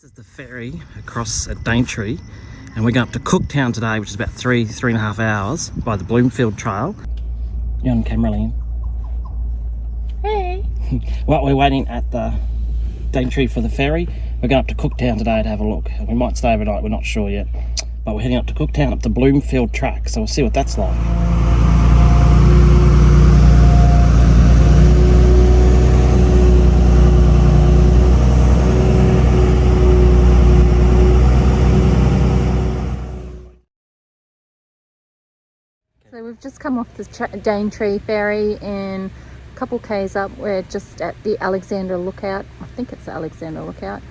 This is the ferry across at Daintree, and we're going up to Cooktown today, which is about three and a half hours by the Bloomfield Trail. You're on camera, Liam. Hey. Well, we're waiting at the Daintree for the ferry. We're going up to Cooktown today to have a look. We might stay overnight, we're not sure yet. But we're heading up to Cooktown, up to Bloomfield track, so we'll see what that's like. So we've just come off the Daintree ferry and a couple k's up we're just at the Alexander Lookout. I think it's the Alexander Lookout.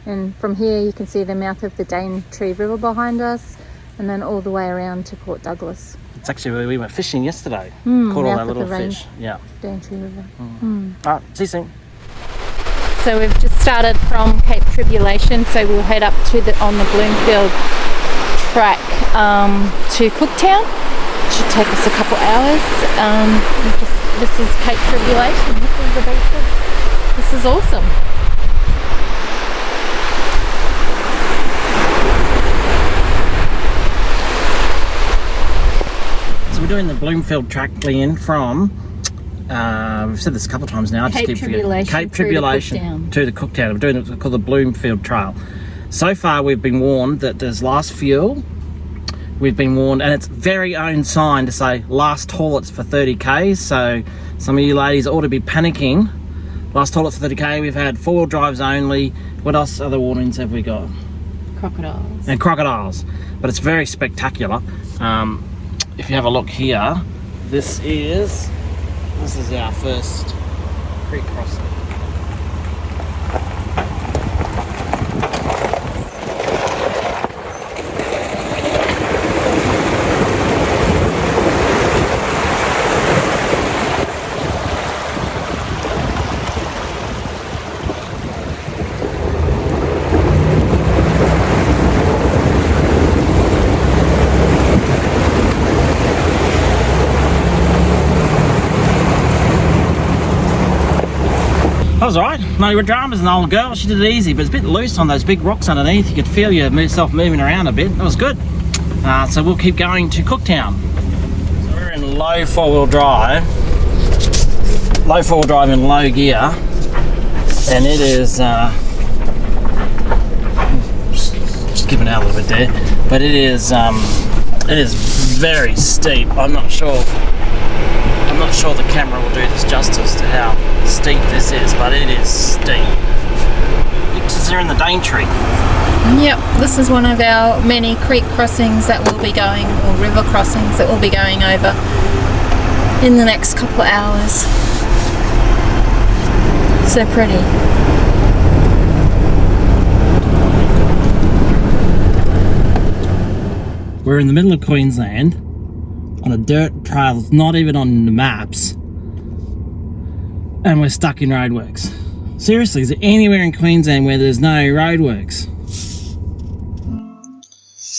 And from here you can see the mouth of the Daintree River behind us and then all the way around to Port Douglas. It's actually where we went fishing yesterday. Caught all that little fish. Yeah. Daintree River. Alright, see you soon. So we've just started from Cape Tribulation, so we'll head up to on the Bloomfield track to Cooktown. Should take us a couple hours. This is Cape Tribulation. This is the beaches. This is awesome. So we're doing the Bloomfield track, Leanne, from we've said this a couple of times now. Cape Tribulation to the Cooktown. We're doing it called the Bloomfield Trail. So far, we've been warned that there's last fuel. We've been warned, and it's very own sign to say last toilets for 30k. So some of you ladies ought to be panicking. Last toilets for 30k. We've had 4-wheel drives only. What else other warnings have we got? Crocodiles. And crocodiles. But it's very spectacular. If you have a look here, this is our first creek crossing. That was alright. No dramas, an old girl. She did it easy, but it's a bit loose on those big rocks underneath. You could feel yourself moving around a bit. That was good. So we'll keep going to Cooktown. So we're in low four-wheel drive in low gear, and it is just giving out a little bit there, but it is very steep. I'm not sure the camera will do this justice to how steep this is, but it is steep. Because you're in the Daintree. Yep, this is one of our many creek crossings that we'll be going, or river crossings that we'll be going over in the next couple of hours. So pretty. We're in the middle of Queensland on a dirt trail that's not even on the maps, and we're stuck in roadworks. Seriously, is there anywhere in Queensland where there's no roadworks?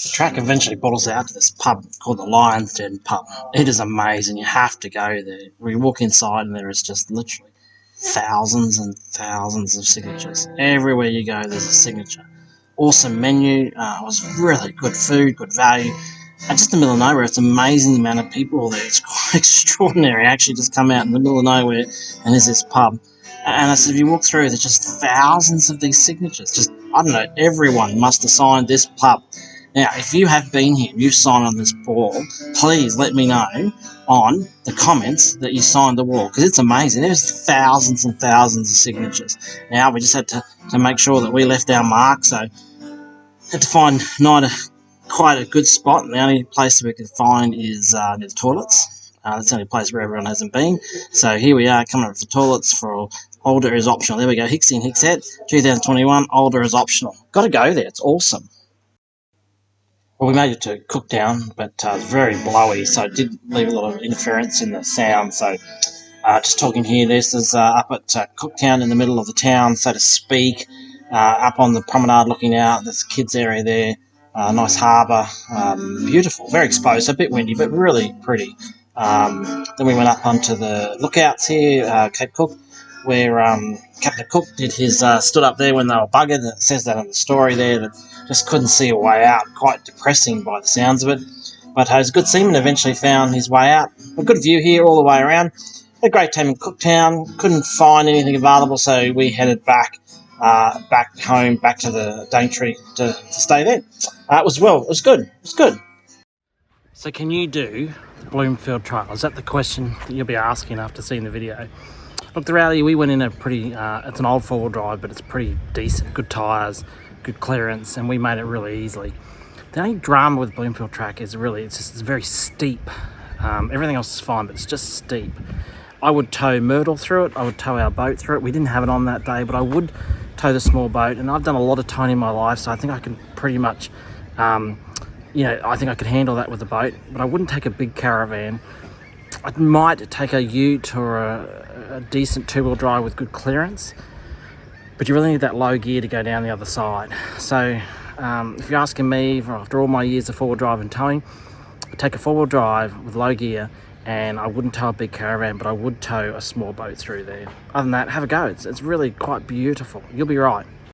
The track eventually brought us out to this pub called the Lion's Den pub. It is amazing. You have to go there. We walk inside and there is just literally thousands and thousands of signatures. Everywhere you go, there's a signature. Awesome menu. It was really good food, good value. And just in the middle of nowhere, it's amazing the amount of people there. It's quite extraordinary. Actually, just come out in the middle of nowhere and there's this pub. And I said, if you walk through, there's just thousands of these signatures. Just, I don't know, everyone must have signed this pub. Now, if you have been here and you've signed on this wall, please let me know on the comments that you signed the wall, because it's amazing. There's thousands and thousands of signatures. Now, we just had to make sure that we left our mark, so had to find quite a good spot, and the only place that we could find is the toilets. That's the only place where everyone hasn't been. So here we are, coming up for toilets for older is optional. There we go, Hicksy and Hickshead, 2021, older is optional. Got to go there, it's awesome. Well, we made it to Cooktown, but it's very blowy, so it did leave a lot of interference in the sound. So just talking here, this is up at Cooktown in the middle of the town, so to speak, up on the promenade looking out. There's a kids area there. Nice harbour, beautiful, very exposed, a bit windy, but really pretty. Then we went up onto the lookouts here, Cape Cook, where Captain Cook did his stood up there when they were buggered, and it says that in the story there, that just couldn't see a way out. Quite depressing by the sounds of it. But his good seaman eventually found his way out. A good view here all the way around. A great time in Cooktown. Couldn't find anything available, so we headed back home, back to the Daintree to stay there. It was good. It was good. So can you do the Bloomfield Trail? Is that the question that you'll be asking after seeing the video? Look, the reality, we went in a pretty, it's an old four-wheel drive, but it's pretty decent. Good tyres, good clearance, and we made it really easily. The only drama with Bloomfield Track is really, it's very steep. Everything else is fine, but it's just steep. I would tow Myrtle through it. I would tow our boat through it. We didn't have it on that day, but I would tow the small boat. And I've done a lot of towing in my life, so I think I can pretty much, I think I could handle that with the boat. But I wouldn't take a big caravan. I might take a ute or a decent two-wheel drive with good clearance. But you really need that low gear to go down the other side. So if you're asking me, after all my years of four-wheel drive and towing, I'd take a four-wheel drive with low gear, and I wouldn't tow a big caravan, but I would tow a small boat through there. Other than that, have a go. It's really quite beautiful. You'll be right.